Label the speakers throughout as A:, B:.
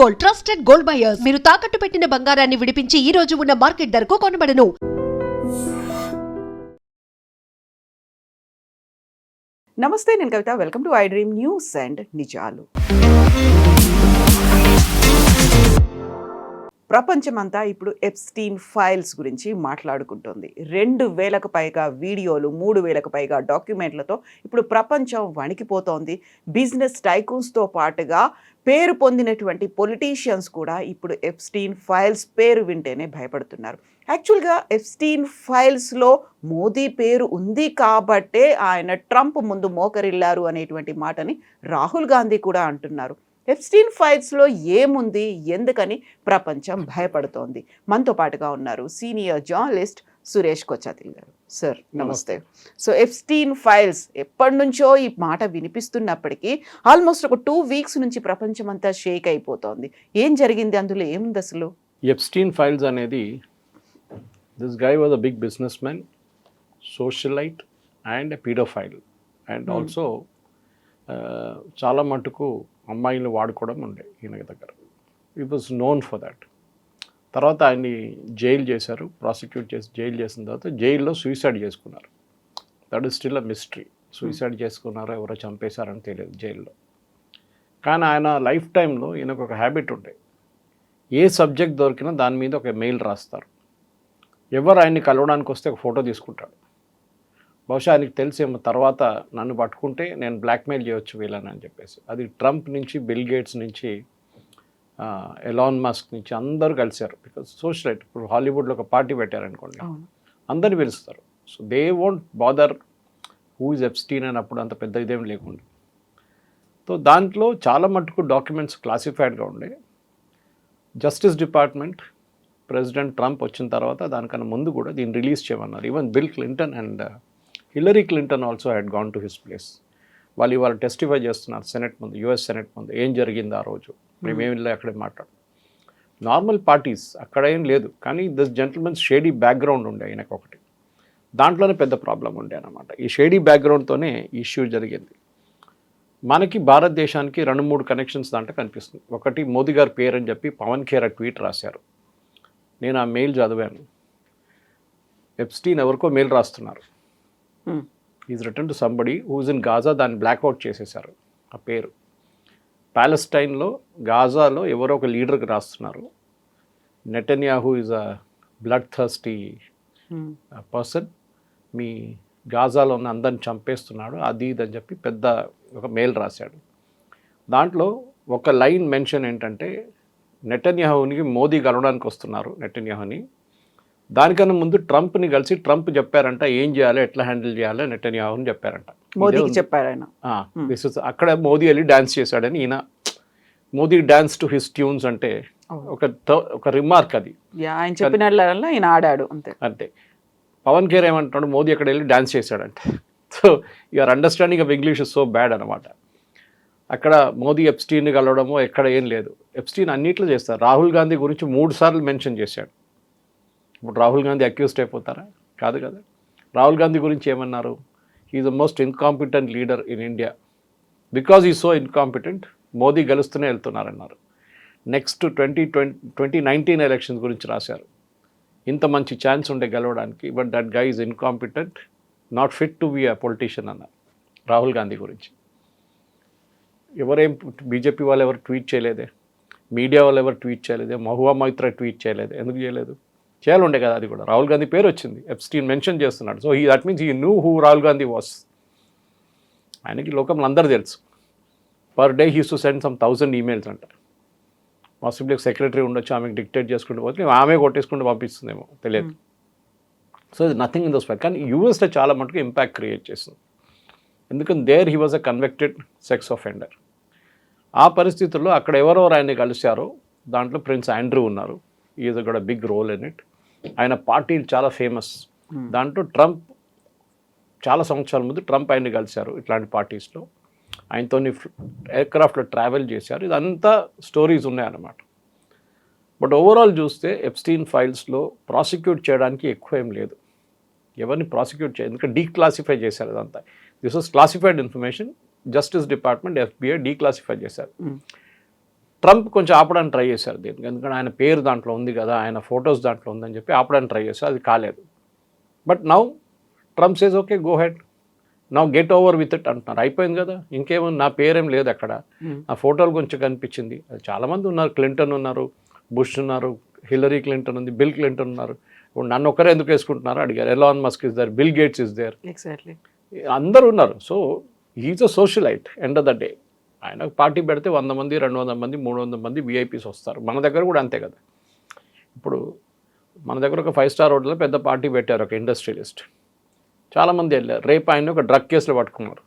A: Gold, trusted gold buyers. మీరు తాకట్టు పెట్టిన బంగారాన్ని విడిపించి ఈ రోజు ఉన్న మార్కెట్ ధరకు కొనబడను.
B: నమస్తే, నేను Kavitha. Welcome to I dream news and నిజాలు. ప్రపంచమంతా ఇప్పుడు ఎప్స్టీన్ ఫైల్స్ గురించి మాట్లాడుకుంటుంది. 2000కు పైగా వీడియోలు, 3000కు పైగా డాక్యుమెంట్లతో ఇప్పుడు ప్రపంచం వణికిపోతోంది. బిజినెస్ టైకూన్స్తో పాటుగా పేరు పొందినటువంటి పొలిటీషియన్స్ కూడా ఇప్పుడు ఎప్స్టీన్ ఫైల్స్ పేరు వింటేనే భయపడుతున్నారు. యాక్చువల్గా ఎప్స్టీన్ ఫైల్స్లో మోదీ పేరు ఉంది కాబట్టే ఆయన ట్రంప్ ముందు మోకరిల్లారు అనేటువంటి మాటని రాహుల్ గాంధీ కూడా అంటున్నారు. ఎప్స్టీన్ ఫైల్స్లో ఏముంది, ఎందుకని ప్రపంచం భయపడుతోంది? మనతో పాటుగా ఉన్నారు సీనియర్ జర్నలిస్ట్ సురేష్ కొచ్చాతిల్ గారు. సార్ నమస్తే. సో ఎప్స్టీన్ ఫైల్స్ ఎప్పటి నుంచో ఈ మాట వినిపిస్తున్నప్పటికీ ఆల్మోస్ట్ ఒక 2 వీక్స్ నుంచి ప్రపంచం అంతా షేక్ అయిపోతోంది. ఏం జరిగింది, అందులో ఏముంది అసలు?
C: ఎప్స్టీన్ ఫైల్స్ అనేది, this guy was a big business man, socialite and paedophile and also చాలా మటుకు అమ్మాయిలు వాడుకోవడం ఉండే ఈయన దగ్గర. ఈ వాజ్ నోన్ ఫర్ దాట్. తర్వాత ఆయన్ని జైలు చేశారు, ప్రాసిక్యూట్ చేసి జైలు చేసిన తర్వాత జైల్లో సూసైడ్ చేసుకున్నారు. That is still a mystery. Suicide చేసుకున్నారో ఎవరో చంపేశారని తెలియదు జైల్లో. కానీ ఆయన లైఫ్ టైంలో ఈయనకు ఒక హ్యాబిట్ ఉండే, ఏ సబ్జెక్ట్ దొరికినా దాని మీద ఒక మెయిల్ రాస్తారు. ఎవరు ఆయన్ని కలవడానికి వస్తే ఒక ఫోటో తీసుకుంటాడు. బహుశా ఆయనకి తెలిసేమో తర్వాత నన్ను పట్టుకుంటే నేను బ్లాక్మెయిల్ చేయవచ్చు వీళ్ళని అని చెప్పేసి. అది ట్రంప్ నుంచి, బిల్ గేట్స్ నుంచి, ఎలాన్ మస్క్ నుంచి అందరూ కలిశారు. Because socialite. ఇప్పుడు హాలీవుడ్లో ఒక పార్టీ పెట్టారనుకోండి, అందరిని పిలుస్తారు. So they won't bother who is Epstein అని అప్పుడు అంత పెద్ద ఇదేం లేకుండా. సో దాంట్లో చాలా మటుకు డాక్యుమెంట్స్ క్లాసిఫైడ్గా ఉండే. జస్టిస్ డిపార్ట్మెంట్ ప్రెసిడెంట్ ట్రంప్ వచ్చిన తర్వాత దానికన్నా ముందు కూడా దీన్ని రిలీజ్ చేయమన్నారు. Even bill Clinton and Hillary Clinton also had gone to his place. వాళ్ళు ఇవాళ టెస్టిఫై చేస్తున్నారు సెనెట్ ముందు, యుఎస్ సెనెట్ ముందు. ఏం జరిగింది ఆ రోజు, మేమేమి అక్కడే మాట్లాడు. నార్మల్ పార్టీస్ అక్కడ ఏం లేదు, కానీ దిస్ జెంటిల్మెన్స్ షేడీ బ్యాక్గ్రౌండ్ ఉండే ఆయనకు ఒకటి. దాంట్లోనే పెద్ద ప్రాబ్లం ఉండే అనమాట. ఈ షేడీ బ్యాక్గ్రౌండ్తోనే ఇష్యూ జరిగింది. మనకి భారతదేశానికి 2-3 కనెక్షన్స్ దాంట్లో కనిపిస్తుంది. ఒకటి, మోదీ గారి పేరు అని చెప్పి పవన్ ఖేర్ ట్వీట్ రాశారు. నేను ఆ మెయిల్ చదివాను. ఎప్స్టీన్ ఎవరికో మెయిల్ రాస్తున్నారు. Is return to somebody who is in Gaza. దాన్ని బ్లాక్అవుట్ చేసేశారు ఆ పేరు. ప్యాలెస్టైన్లో, గాజాలో ఎవరో ఒక లీడర్కి రాస్తున్నారు. Netanyahu is a blood thirsty person, మీ గాజాలో ఉన్న అందరిని చంపేస్తున్నాడు, అది ఇది అని చెప్పి పెద్ద ఒక మెయిల్ రాశాడు. దాంట్లో ఒక లైన్ మెన్షన్ ఏంటంటే, నెటన్యాహూని మోదీ కలవడానికి వస్తున్నారు నెటన్యాహూని. దానికన్నా ముందు ట్రంప్ని కలిసి ట్రంప్ చెప్పారంట ఏం చేయాలి, ఎట్లా హ్యాండిల్ చేయాలి నెటన్యాహూని చెప్పారంట.
B: మోదీకి చెప్పారు ఆయన.
C: అక్కడ మోదీ వెళ్ళి డ్యాన్స్ చేశాడని ఈయన, Modi dance to his tunes అంటే ఒక రిమార్క్ అది.
B: ఆయన చెప్పిన ఆయన ఆడాడు అంతే.
C: అంతే. పవన్ ఖేర్ ఏమంటున్నాడు, మోదీ అక్కడ వెళ్ళి డ్యాన్స్ చేశాడంటే. So your understanding of English is so bad అనమాట. అక్కడ మోదీ ఎప్స్టీన్ని కలవడమో ఎక్కడ ఏం లేదు. ఎప్స్టీన్ అన్నిట్లో చేస్తారు. రాహుల్ గాంధీ గురించి 3 సార్లు మెన్షన్ చేశాడు. ఇప్పుడు రాహుల్ గాంధీ అక్యూజ్డ్ అయిపోతారా? కాదు కదా. రాహుల్ గాంధీ గురించి ఏమన్నారు, he is the most incompetent leader in India. Because he so incompetent, Modi గెలుస్తూనే వెళ్తున్నారన్నారు. నెక్స్ట్ 2019 ఎలక్షన్స్ గురించి రాశారు. ఇంత మంచి ఛాన్స్ ఉండే గెలవడానికి, but that guy is incompetent, not fit to be a politician అన్నారు రాహుల్ గాంధీ గురించి. ఎవరేం బీజేపీ వాళ్ళు ఎవరు ట్వీట్ చేయలేదే, మీడియా వాళ్ళు ఎవరు ట్వీట్ చేయలేదే, మహువా మైత్రా ట్వీట్ చేయలేదు. ఎందుకు చేయలేదు? చేయాలి ఉండే కదా. అది కూడా రాహుల్ గాంధీ పేరు వచ్చింది, ఎప్స్టీన్ మెన్షన్ చేస్తున్నాడు. So that means he knew who Rahul Gandhi was. ఆయనకి లోకంలో అందరూ తెలుసు. Per day he's to send some 1000 emails అంట. పాసిబుల్ సెక్రటరీ ఉండొచ్చు, ఆమెకు డిక్టేట్ చేసుకుంటూ పోతే ఆమె కొట్టేసుకుంటూ పంపిస్తుందేమో తెలియదు. సో ఇది నథింగ్ ఇన్ దోస్ ఫైల్. కానీ యూఎస్లో చాలా మటుకు ఇంపాక్ట్ క్రియేట్ చేస్తుంది. ఎందుకంటే there he was a convicted sex offender. ఆ పరిస్థితుల్లో అక్కడ ఎవరెవరు ఆయన్ని కలిశారో దాంట్లో ప్రిన్స్ ఆండ్రూ ఉన్నారు. Is got a big role in it. ఆయన పార్టీలు చాలా ఫేమస్. దాంట్లో ట్రంప్ చాలా సంవత్సరాల ముందు ట్రంప్ ఆయన్ని కలిశారు ఇట్లాంటి పార్టీస్లో. ఆయనతో ఎయిర్క్రాఫ్ట్లో ట్రావెల్ చేశారు. ఇదంతా స్టోరీస్ ఉన్నాయన్నమాట. బట్ ఓవరాల్ చూస్తే ఎప్స్టీన్ ఫైల్స్లో ప్రాసిక్యూట్ చేయడానికి ఎక్కువ ఏం లేదు. ఎవరిని ప్రాసిక్యూట్ చేయాలి, ఎందుకంటే డీక్లాసిఫై చేశారు అదంతా. This was classified information. Justice department, FBI declassify చేశారు. ట్రంప్ కొంచెం ఆపడానికి ట్రై చేశారు దీనికి, ఎందుకంటే ఆయన పేరు దాంట్లో ఉంది కదా, ఆయన ఫొటోస్ దాంట్లో ఉందని చెప్పి ఆపడానికి ట్రై చేశారు, అది కాలేదు. But now Trump says okay go head, now get over with it అంటున్నారు. అయిపోయింది కదా, ఇంకేమో నా పేరేం లేదు అక్కడ, నా ఫోటోలు కొంచెం కనిపించింది. చాలామంది ఉన్నారు, క్లింటన్ ఉన్నారు, బుష్ ఉన్నారు, హిల్లరీ క్లింటన్ ఉంది, బిల్ క్లింటన్ ఉన్నారు. ఇప్పుడు నన్ను ఒక్కరే ఎందుకు వేసుకుంటున్నారు అడిగారు. Elon Musk is there, Bill Gates is there,
B: exactly
C: అందరూ ఉన్నారు. So he's a socialite end of the day. ఆయన పార్టీ పెడితే 100 మంది 200 మంది 300 మంది విఐపీస్ వస్తారు. మన దగ్గర కూడా అంతే కదా. ఇప్పుడు మన దగ్గర ఒక 5-స్టార్ హోటల్లో పెద్ద పార్టీ పెట్టారు ఒక ఇండస్ట్రియలిస్ట్, చాలామంది వెళ్ళారు. రేపు ఆయన ఒక డ్రగ్ కేసులో పట్టుకున్నారు.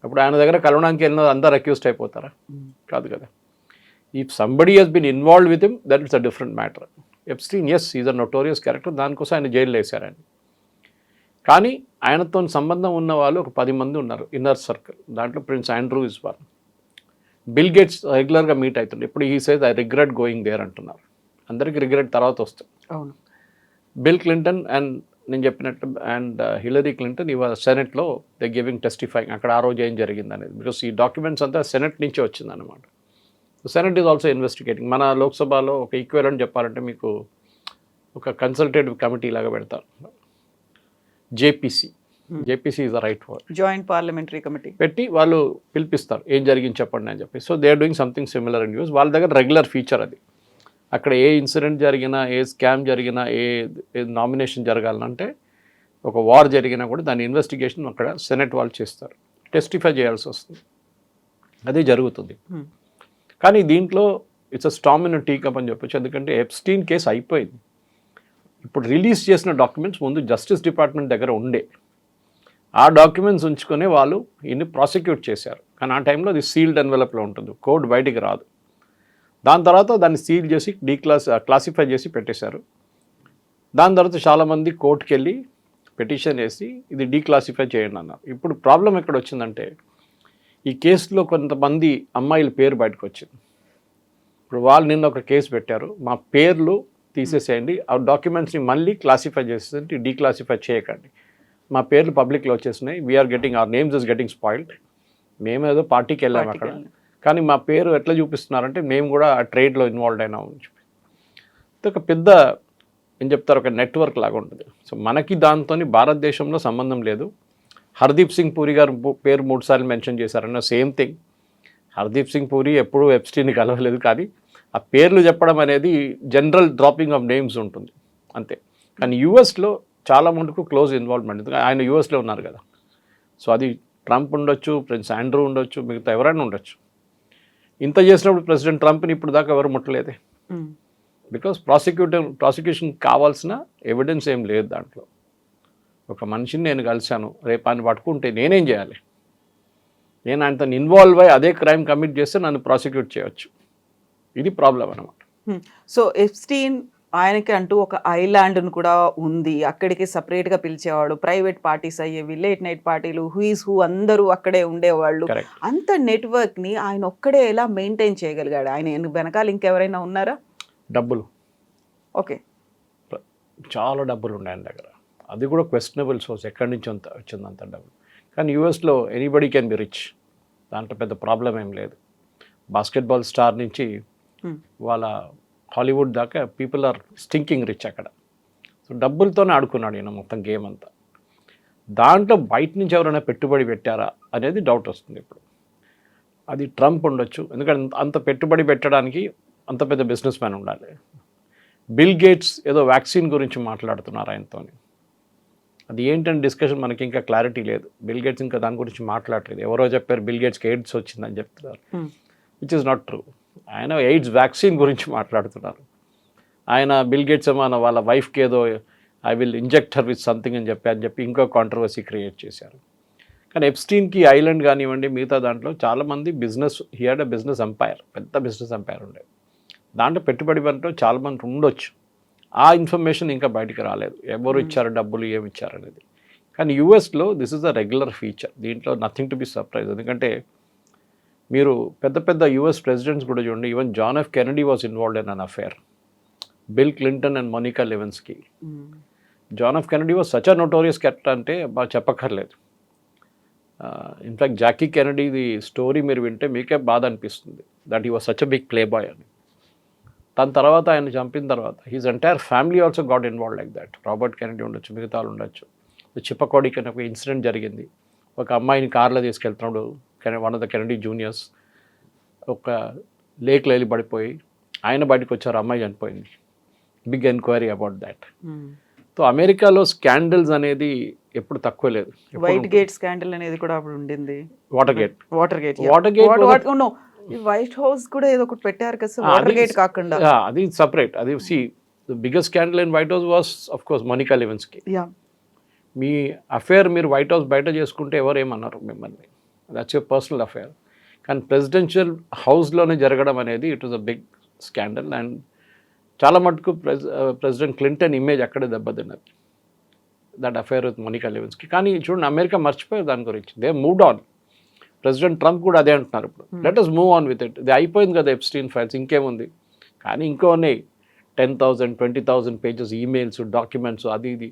C: అప్పుడు ఆయన దగ్గర కలవడానికి వెళ్ళిన అందరు అక్యూస్డ్ అయిపోతారా? కాదు కదా. If somebody has been involve with him, that it's a different matter. Epstein as is a notorious character, దానికోసం ఆయన జైల్లో వేశారు ఆయన. కానీ ఆయనతో సంబంధం ఉన్న వాళ్ళు ఒక 10 మంది ఉన్నారు ఇన్నర్ సర్కిల్. దాంట్లో prince Andrew is one. Bill Gates రెగ్యులర్గా మీట్ అవుతుండే. ఇప్పుడు ఈ says I regret going there అంటున్నారు. అందరికీ రిగ్రెట్ తర్వాత వస్తుంది.
B: అవును.
C: బిల్ క్లింటన్ అండ్ నేను చెప్పినట్టు అండ్ హిల్లరీ క్లింటన్ ఇవాళ సెనెట్లో దే గివింగ్ టెస్టిఫైయింగ్ అక్కడ ఆ రోజు ఏం జరిగింది అనేది. బికాస్ ఈ డాక్యుమెంట్స్ అంతా సెనెట్ నుంచే వచ్చిందనమాట. Senate is also investigating. మన లోక్సభలో ఒక ఈక్వెలెంట్ చెప్పాలంటే మీకు ఒక కన్సల్టేటివ్ కమిటీ లాగా పెడతారు, JPC. JPC is the right word,
B: joint parliamentary committee
C: పెట్టి వాళ్ళు పిలిపిస్తారు ఏం జరిగింది చెప్పండి అని చెప్పి. So they are doing something similar in US. వాళ్ళ దగ్గర రెగ్యులర్ ఫీచర్ అది. అక్కడ ఏ ఇన్సిడెంట్ జరిగినా, ఏ స్కామ్ జరిగినా, ఏ నామినేషన్ జరగాలంటే, ఒక వార్ జరిగినా కూడా దాని ఇన్వెస్టిగేషన్ అక్కడ సెనెట్ వాళ్ళు చేస్తారు, టెస్టిఫై చేయాల్సి వస్తుంది. అదే జరుగుతుంది. కానీ దీంట్లో it's a storm in tea cup అని చెప్పొచ్చు. ఎందుకంటే ఎప్స్టీన్ కేసు అయిపోయింది. ఇప్పుడు రిలీజ్ చేసిన డాక్యుమెంట్స్ ముందు జస్టిస్ డిపార్ట్మెంట్ దగ్గర ఉండే. ఆ డాక్యుమెంట్స్ ఉంచుకొని వాళ్ళు ఇన్ని ప్రాసిక్యూట్ చేశారు. కానీ ఆ టైంలో అది సీల్డ్ ఎన్వెలప్లో ఉంటుంది, కోడ్ బయటికి రాదు. దాని తర్వాత దాన్ని సీల్ చేసి క్లాసిఫై చేసి పెట్టేశారు. దాని తర్వాత చాలామంది కోర్టుకు వెళ్ళి పిటిషన్ వేసి ఇది డీక్లాసిఫై చేయండి అన్నారు. ఇప్పుడు ప్రాబ్లం ఎక్కడ వచ్చిందంటే, ఈ కేసులో కొంతమంది అమ్మాయిల పేరు బయటకు వచ్చింది. ఇప్పుడు వాళ్ళు నిన్న ఒక కేసు పెట్టారు, మా పేర్లు తీసేసేయండి, ఆ డాక్యుమెంట్స్ని మళ్ళీ క్లాసిఫై చేసేసి డీక్లాసిఫై చేయకండి, మా పేర్లు పబ్లిక్లో వచ్చేసినాయి, we're getting our names is getting spoiled. మేము ఏదో పార్టీకి వెళ్ళాము అక్కడ, కానీ మా పేరు ఎట్లా చూపిస్తున్నారంటే మేము కూడా ఆ ట్రేడ్లో ఇన్వాల్వ్ అయినాము అని చెప్పి. ఇది ఒక పెద్ద ఏం చెప్తారు, ఒక నెట్వర్క్ లాగా ఉంటుంది. సో మనకి దాంతో భారతదేశంలో సంబంధం లేదు. హర్దీప్ సింగ్ పూరి గారు పేరు 3 సార్లు మెన్షన్ చేశారన్న సేమ్ థింగ్. హర్దీప్ సింగ్ పూరి ఎప్పుడూ ఎప్స్టీన్ని కలవలేదు, కానీ ఆ పేర్లు చెప్పడం అనేది జనరల్ డ్రాపింగ్ ఆఫ్ నేమ్స్ ఉంటుంది అంతే. కానీ యూఎస్లో చాలా మటుకు క్లోజ్ ఇన్వాల్వ్మెంట్, ఆయన యూఎస్లో ఉన్నారు కదా. సో అది ట్రంప్ ఉండొచ్చు, ప్రిన్స్ ఆండ్రూ ఉండొచ్చు, మిగతా ఎవరైనా ఉండొచ్చు. ఇంత చేసినప్పుడు ప్రెసిడెంట్ ట్రంప్ని ఇప్పుడు దాకా ఎవరు ముట్టలేదే. బికాస్ ప్రాసిక్యూషన్ కావాల్సిన ఎవిడెన్స్ ఏం లేదు దాంట్లో. ఒక మనిషిని నేను కలిశాను, రేపు ఆయన పట్టుకుంటే నేనేం చేయాలి? నేను ఆయనతో ఇన్వాల్వ్ అయ్యి అదే క్రైమ్ కమిట్ చేస్తే నన్ను ప్రాసిక్యూట్ చేయవచ్చు. ఇది ప్రాబ్లం అన్నమాట.
B: సో ఎప్స్టీన్ ఆయనకి అంటూ ఒక ఐలాండ్ను కూడా ఉంది, అక్కడికి సపరేట్గా పిలిచేవాడు, ప్రైవేట్ పార్టీస్ అయ్యేవి, లేట్ నైట్ పార్టీలు, హూయిస్ హూ అందరూ అక్కడే ఉండేవాళ్ళు. అంత నెట్వర్క్ని ఆయన ఒక్కడే ఎలా మెయింటైన్ చేయగలిగాడు? ఆయన వెనకాల ఇంకెవరైనా ఉన్నారా?
C: డబ్బులు.
B: ఓకే,
C: చాలా డబ్బులు ఉన్నాయి ఆయన దగ్గర. అది కూడా క్వశ్చనబుల్ సోర్స్, ఎక్కడి నుంచి వచ్చింది అంత డబ్బులు. కానీ యూఎస్లో ఎనీబడీ కెన్ బి రిచ్, దాంట్లో పెద్ద ప్రాబ్లం ఏం లేదు. బాస్కెట్బాల్ స్టార్ నుంచి వాళ్ళ హాలీవుడ్ దాకా పీపుల్ ఆర్ స్టింకింగ్ రిచ్ అక్కడ. సో డబ్బులతోనే ఆడుకున్నాడు ఈయన మొత్తం గేమ్ అంతా. దాంట్లో బయట నుంచి ఎవరైనా పెట్టుబడి పెట్టారా అనేది డౌట్ వస్తుంది ఇప్పుడు. అది ట్రంప్ ఉండొచ్చు, ఎందుకంటే అంత పెట్టుబడి పెట్టడానికి అంత పెద్ద బిజినెస్ మ్యాన్ ఉండాలి. బిల్ గేట్స్ ఏదో వ్యాక్సిన్ గురించి మాట్లాడుతున్నారు ఆయనతో. అది ఏంటంటే డిస్కషన్ మనకి ఇంకా క్లారిటీ లేదు. బిల్ గేట్స్ ఇంకా దాని గురించి మాట్లాడలేదు. ఎవరో చెప్పారు బిల్ గేట్స్కి ఎయిడ్స్ వచ్చిందని చెప్తున్నారు, విచ్ ఇస్ నాట్ ట్రూ. ఆయన ఎయిడ్స్ వ్యాక్సిన్ గురించి మాట్లాడుతున్నారు. ఆయన బిల్ గేట్స్ ఏమో వాళ్ళ వైఫ్కి ఏదో I will inject her with something అని చెప్పి ఇంకో కాంట్రవర్సీ క్రియేట్ చేశారు. కానీ ఎప్స్టీన్కి ఐలాండ్ కానివ్వండి, మిగతా దాంట్లో చాలామంది business, he had a business empire, పెద్ద బిజినెస్ ఎంపైర్ ఉండేది. దాంట్లో పెట్టుబడి పనిలో చాలామంది ఉండొచ్చు. ఆ ఇన్ఫర్మేషన్ ఇంకా బయటికి రాలేదు, ఎవరు ఇచ్చారు డబ్బులు, ఏమి ఇచ్చారు అనేది. కానీ యూఎస్లో this is a regular feature, దీంట్లో నథింగ్ టు బి సర్ప్రైజ్. ఎందుకంటే మీరు పెద్ద పెద్ద యూఎస్ ప్రెసిడెంట్స్ కూడా చూడండి, even John F Kennedy was involved in an affair, Bill Clinton and Monica Lewinsky. John F Kennedy was such a notorious character అంటే బాగా చెప్పక్కర్లేదు. ఇన్ఫ్యాక్ట్ జాకీ కెనడీది స్టోరీ మీరు వింటే మీకే బాధ అనిపిస్తుంది. That he was such a big play boy అని. దాని తర్వాత ఆయన చంపిన తర్వాత his entire family also got involve like that. Robert Kennedy ఉండొచ్చు, మిగతా వాళ్ళు ఉండొచ్చు. చిప్పకోడికి అని ఒక ఇన్సిడెంట్ జరిగింది. ఒక అమ్మాయిని కార్లో తీసుకెళ్తున్నాడు, one of the Kennedy juniors ఒక లేక్లో వెళ్ళి పడిపోయి ఆయన బయటకు వచ్చారు, అమ్మాయి చనిపోయింది. Big enquiry about that. So అమెరికాలో స్కాండల్స్ అనేది ఎప్పుడు తక్కువ లేదు.
B: వైట్ గేట్ స్కాండల్ అనేది కూడా అప్పుడు ఉండింది.
C: వాటర్ గేట్
B: వైట్ హౌస్ కూడా ఏదో ఒకటి పెట్టారు కదా సార్, వాటర్ గేట్ కాకుండా.
C: అది సపరేట్. అది see the biggest scandal in White House was of course Monica Lewinsky. మీ అఫేర్ మీరు వైట్ హౌస్ బయట చేసుకుంటే ఎవరు ఏమన్నారు మిమ్మల్ని, దట్స్ యువర్ పర్సనల్ అఫేర్. కానీ ప్రెసిడెన్షియల్ హౌస్లోనే జరగడం అనేది it was a big scandal. And చాలా మటుకు ప్రెసిడెంట్ క్లింటన్ ఇమేజ్ అక్కడే దెబ్బతిన్నది, that affair with Monica Lewinsky. కానీ చూడండి అమెరికా మర్చిపోయారు దాని గురించి, they moved on. President Trump కూడా అదే అంటున్నారు ఇప్పుడు, let us move on with it. ఇది అయిపోయింది కదా ఎప్స్టీన్ ఫైల్స్, ఇంకేముంది. కానీ ఇంకో ఉన్నాయి 10,000 20,000 పేజెస్ ఈమెయిల్స్, డాక్యుమెంట్స్, అది ఇది.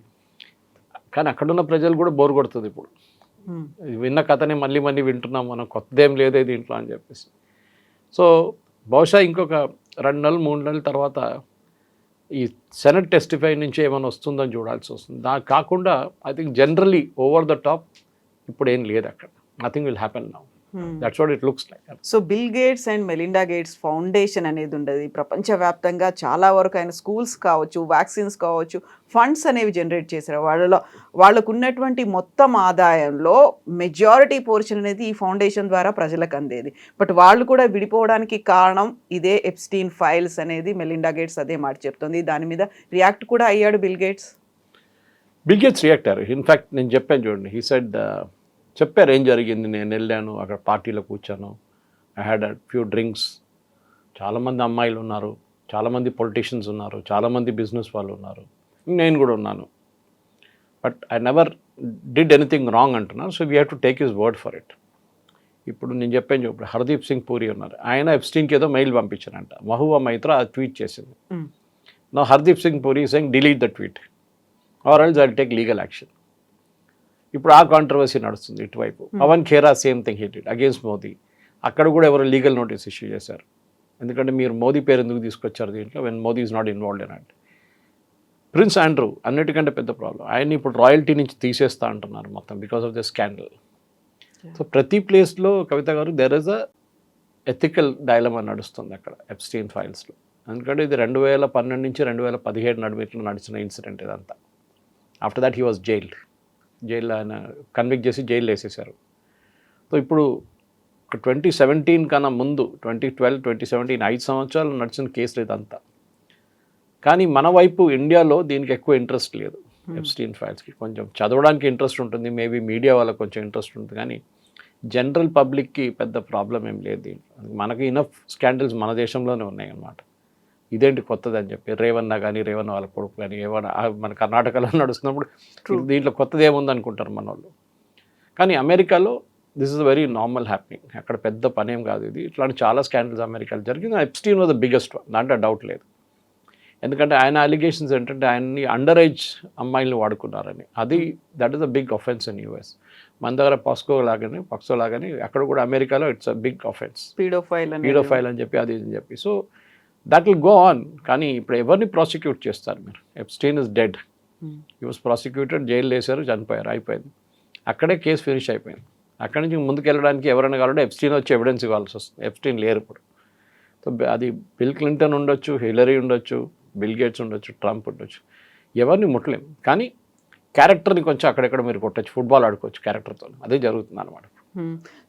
C: కానీ అక్కడున్న ప్రజలు కూడా బోర్ కొడుతుంది ఇప్పుడు. విన్న కథనే మళ్ళీ మళ్ళీ వింటున్నాం మనం, కొత్తదేం లేదే దీంట్లో అని చెప్పేసి. సో బహుశా ఇంకొక 2 నెలలు 3 నెలల తర్వాత ఈ సెనెట్ టెస్టిఫై నుంచి ఏమైనా వస్తుందని చూడాల్సి వస్తుంది. దానికి కాకుండా I think generally over the top ఇప్పుడు ఏం లేదు అక్కడ. Nothing will happen now. That's what it looks like.
B: So bill gates and Melinda gates foundation అనేది ఉండదు ప్రపంచవ్యాప్తంగా. చాలా వరకు ఆయన స్కూల్స్ కావచ్చు, వ్యాక్సిన్స్ కావచ్చు, ఫండ్స్ అనేవి జనరేట్ చేశారు. వాళ్ళకు ఉన్నటువంటి మొత్తం ఆదాయంలో మెజారిటీ పోర్షన్ అనేది ఈ ఫౌండేషన్ ద్వారా ప్రజలకు అందేది. బట్ వాళ్ళు కూడా విడిపోవడానికి కారణం ఇదే ఎప్స్టీన్ ఫైల్స్ అనేది మెలిండా గేట్స్ అదే మాట చెప్తుంది. దాని మీద రియాక్ట్ కూడా అయ్యాడు bill gates.
C: Bill gates react అయ్యారు. ఇన్ఫ్యాక్ట్ నేను చెప్పాను చూడండి, హీ సెడ్, చెప్పారు ఏం జరిగింది. నేను వెళ్ళాను, అక్కడ పార్టీలో కూర్చాను, I had a few drinks. చాలామంది అమ్మాయిలు ఉన్నారు, చాలామంది పొలిటీషియన్స్ ఉన్నారు, చాలామంది బిజినెస్ వాళ్ళు ఉన్నారు, నేను కూడా ఉన్నాను. But I never did anything wrong అంటున్నారు. So we have to take his word for it. ఇప్పుడు నేను చెప్పాను ఇప్పుడు హర్దీప్ సింగ్ పూరి ఉన్నారు, ఆయన ఎప్స్టీన్కి ఏదో మెయిల్ పంపించారంట. మహువా మైత్రా అది ట్వీట్ చేసింది. నా Hardeep Singh Puri saying delete the tweet or else I will take legal action. ఇప్పుడు ఆ కాంట్రవర్సీ నడుస్తుంది ఇటువైపు. Pawan Khera same thing he did against Modi. అక్కడ కూడా ఎవరు లీగల్ నోటీస్ ఇష్యూ చేశారు. ఎందుకంటే మీరు మోదీ పేరు ఎందుకు తీసుకొచ్చారు దీంట్లో, when Modi is not involved in it. Prince Andrew అన్నిటికంటే పెద్ద ప్రాబ్లం, ఆయన్ని ఇప్పుడు రాయల్టీ నుంచి తీసేస్తా అంటున్నారు మొత్తం because of the scandal. So ప్రతి ప్లేస్లో కవిత గారు there is a ethical dilemma నడుస్తుంది అక్కడ ఎప్స్టీన్ ఫైల్స్లో. ఎందుకంటే ఇది 2012 నుంచి 2017 నడుమిట్లో నడిచిన ఇన్సిడెంట్ ఇదంతా. ఆఫ్టర్ దాట్ హీ వాజ్ జైల్లో ఆయన కన్విక్ట్ చేసి జైల్లో వేసేసారు. సో ఇప్పుడు 2017 కన్నా ముందు 2012, 2017 5 సంవత్సరాలు నడిచిన కేసులు ఇదంతా. కానీ మన వైపు ఇండియాలో దీనికి ఎక్కువ ఇంట్రెస్ట్ లేదు. ఎప్స్టీన్ ఫైల్స్కి కొంచెం చదవడానికి ఇంట్రెస్ట్ ఉంటుంది, మేబీ మీడియా వాళ్ళకి కొంచెం ఇంట్రెస్ట్ ఉంటుంది, కానీ జనరల్ పబ్లిక్కి పెద్ద ప్రాబ్లం ఏం లేదు దీంట్లో. మనకి ఇనఫ్ స్కాండల్స్ మన దేశంలోనే ఉన్నాయి అన్నమాట. ఇదేంటి కొత్తది అని చెప్పి రేవన్న కానీ రేవన్న వాళ్ళ కొడుకు కానీ ఏమన్నా మన కర్ణాటకలో నడుస్తున్నప్పుడు దీంట్లో కొత్తది ఏముంది అనుకుంటారు మన వాళ్ళు. కానీ అమెరికాలో this is very normal happening. అక్కడ పెద్ద పనేం కాదు ఇది. ఇట్లాంటి చాలా స్కాండల్స్ అమెరికాలో జరిగింది. Epstein was the biggest one, దాంట్లో డౌట్ లేదు. ఎందుకంటే ఆయన అలిగేషన్స్ ఏంటంటే ఆయన్ని అండర్ ఏజ్ అమ్మాయిలను వాడుకున్నారని. అది that is a big offence in US. మన దగ్గర పాక్సో లాగానే అక్కడ కూడా అమెరికాలో it's a big offence, paedophile అని చెప్పి అది అని చెప్పి. So that will go on. కానీ ఇప్పుడు ఎవరిని ప్రాసిక్యూట్ చేస్తారు మీరు? Epstein is dead, he was prosecuted, jail వేశారు, చనిపోయారు, అయిపోయింది. అక్కడే కేసు ఫినిష్ అయిపోయింది. అక్కడి నుంచి ముందుకు వెళ్ళడానికి ఎవరైనా కావాలంటే ఎప్స్టీన్ వచ్చి ఎవిడెన్స్ ఇవ్వాల్సి వస్తుంది. ఎప్స్టీన్ లేరు ఇప్పుడు. సో అది బిల్ క్లింటన్ ఉండొచ్చు, హిలరీ ఉండొచ్చు, బిల్ గేట్స్ ఉండొచ్చు, ట్రంప్ ఉండొచ్చు, ఎవరిని ముట్టలేం. కానీ క్యారెక్టర్ని కొంచెం అక్కడెక్కడ మీరు కొట్టచ్చు, ఫుట్బాల్ ఆడుకోవచ్చు క్యారెక్టర్తో. అదే జరుగుతుంది అనమాట.